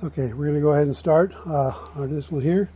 Okay, we're going to go ahead and start on this one here.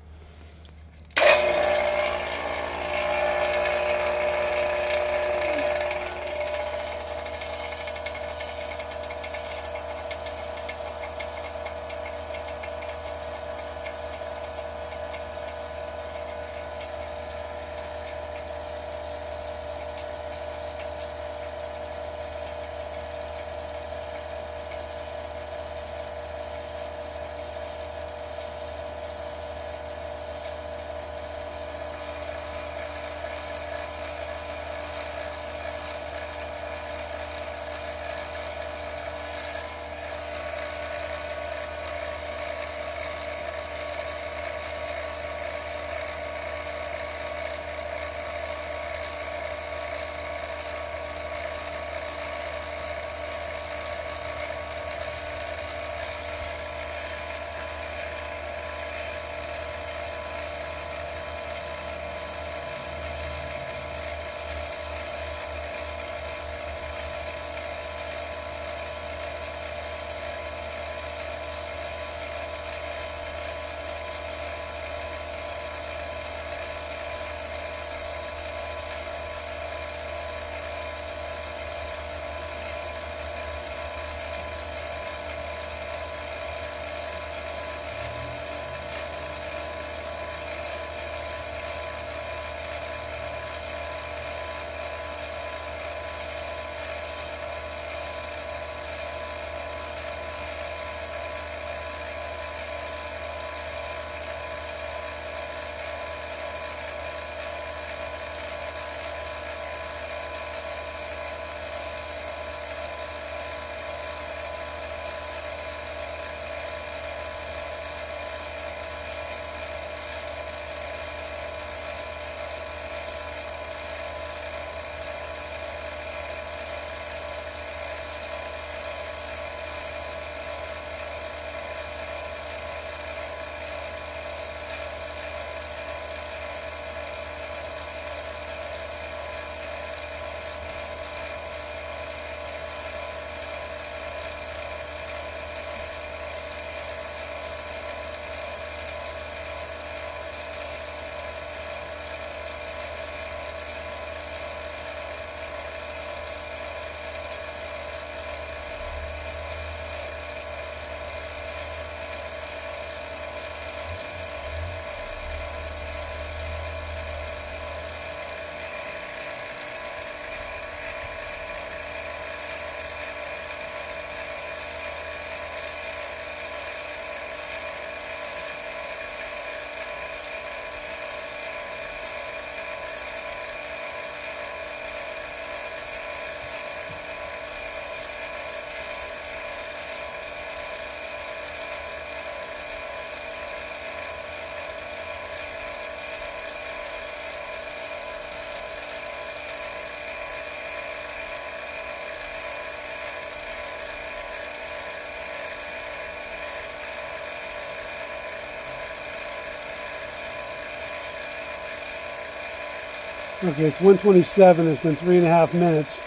Okay, it's 1:27. It's been 3.5 minutes,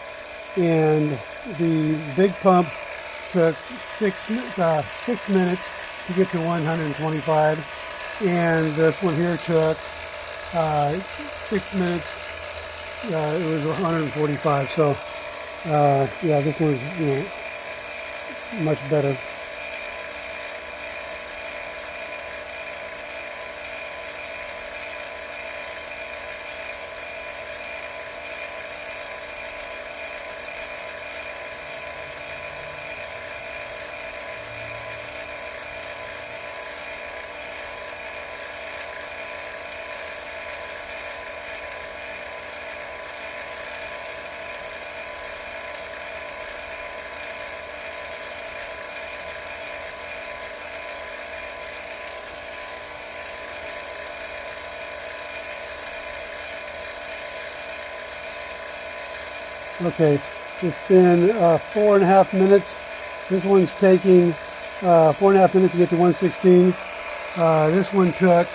and the big pump took 6 minutes to get to 125, and this one here took 6 minutes. It was 145. So yeah, this one's much better. Okay, it's been 4.5 minutes. This one's taking 4.5 minutes to get to 116. This one took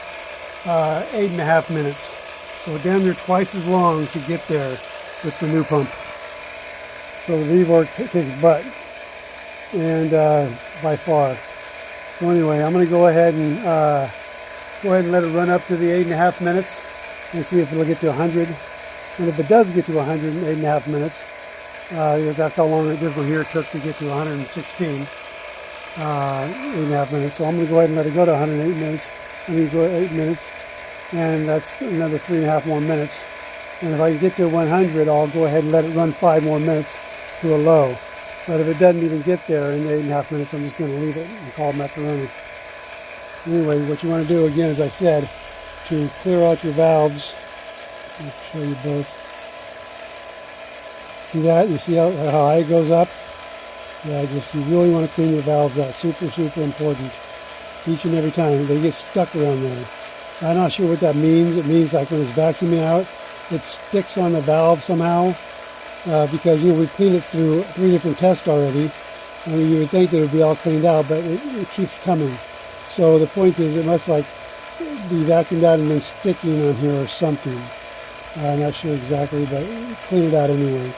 8.5 minutes. So damn near twice as long to get there with the new pump. So the Vevor kicks butt, and by far. So anyway, I'm going to go ahead and let it run up to the 8.5 minutes and see if it'll get to 100. And if it does get to 100 in 8.5 minutes, that's how long this one here took to get to 116, 8.5 minutes. So I'm going to go ahead and let it go to 108 minutes. Go 8 minutes, and that's another 3.5 more minutes. And if I can get to 100, I'll go ahead and let it run 5 more minutes to a low. But if it doesn't even get there in the 8.5 minutes, I'm just going to leave it and call it macaroni. Anyway, what you want to do, again, as I said, to clear out your valves, I'll show you both. See that? You see how high it goes up? Yeah, you really want to clean your valves out. Super, super important. Each and every time. They get stuck around there. I'm not sure what that means. It means like when it's vacuuming out, it sticks on the valve somehow. Because we've cleaned it through 3 different tests already. I mean, you would think that it would be all cleaned out, but it keeps coming. So the point is, it must like be vacuumed out and then sticking on here or something. I'm not sure exactly, but clean it out anyway.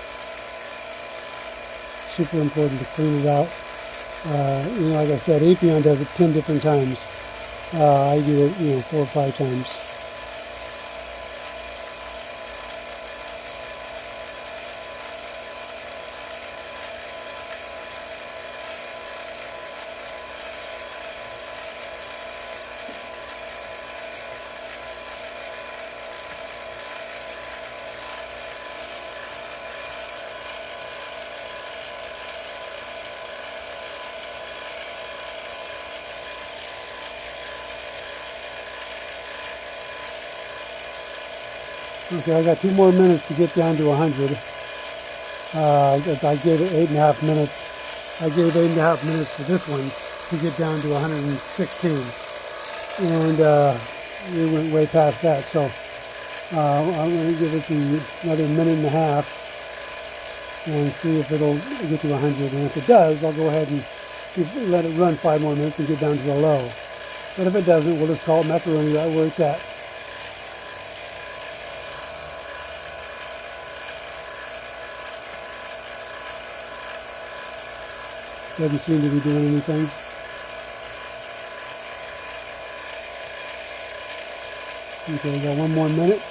Super important to clean it out. Like I said, Apion does it 10 different times. I do it, 4 or 5 times. Okay, I got 2 more minutes to get down to 100. I gave it 8.5 minutes. I gave 8.5 minutes for this one to get down to 116. And we went way past that. So I'm going to give it another 1.5 minutes and see if it'll get to 100. And if it does, I'll go ahead and let it run 5 more minutes and get down to the low. But if it doesn't, we'll just call it macaroni right where it's at. Doesn't seem to be doing anything. Okay, we got 1 more minute.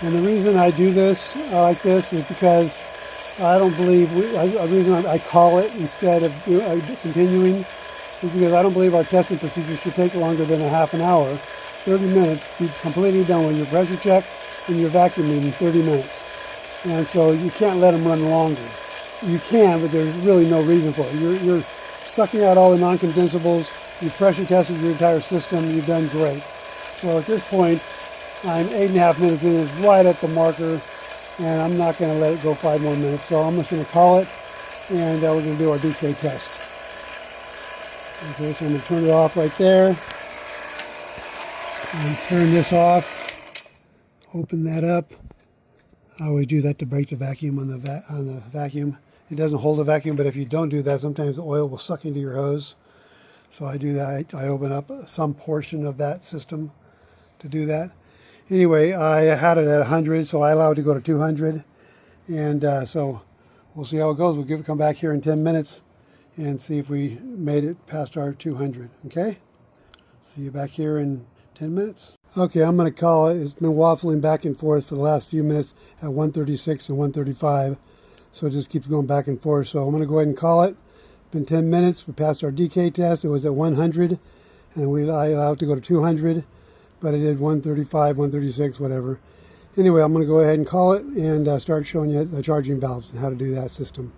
And the reason I do this like this is because I don't believe, the reason I call it instead of continuing is because I don't believe our testing procedure should take longer than a half an hour, 30 minutes, be completely done with your pressure check and your vacuuming in 30 minutes. And so you can't let them run longer. You can, but there's really no reason for it. You're sucking out all the non-condensables, you pressure tested your entire system, you've done great. So at this point, I'm 8.5 minutes in, it's right at the marker, and I'm not going to let it go 5 more minutes. So I'm just going to call it, and we're going to do our decay test. Okay, so I'm going to turn it off right there, and turn this off, open that up. I always do that to break the vacuum on the vacuum. It doesn't hold the vacuum, but if you don't do that, sometimes the oil will suck into your hose. So I do that. I open up some portion of that system to do that. Anyway, I had it at 100, so I allowed it to go to 200. And so we'll see how it goes. We'll come back here in 10 minutes and see if we made it past our 200. Okay? See you back here in 10 minutes. Okay, I'm going to call it. It's been waffling back and forth for the last few minutes at 136 and 135. So it just keeps going back and forth. So I'm going to go ahead and call it. It's been 10 minutes. We passed our decay test. It was at 100. And I allowed it to go to 200. But I did 135, 136, whatever. Anyway, I'm going to go ahead and call it and start showing you the charging valves and how to do that system.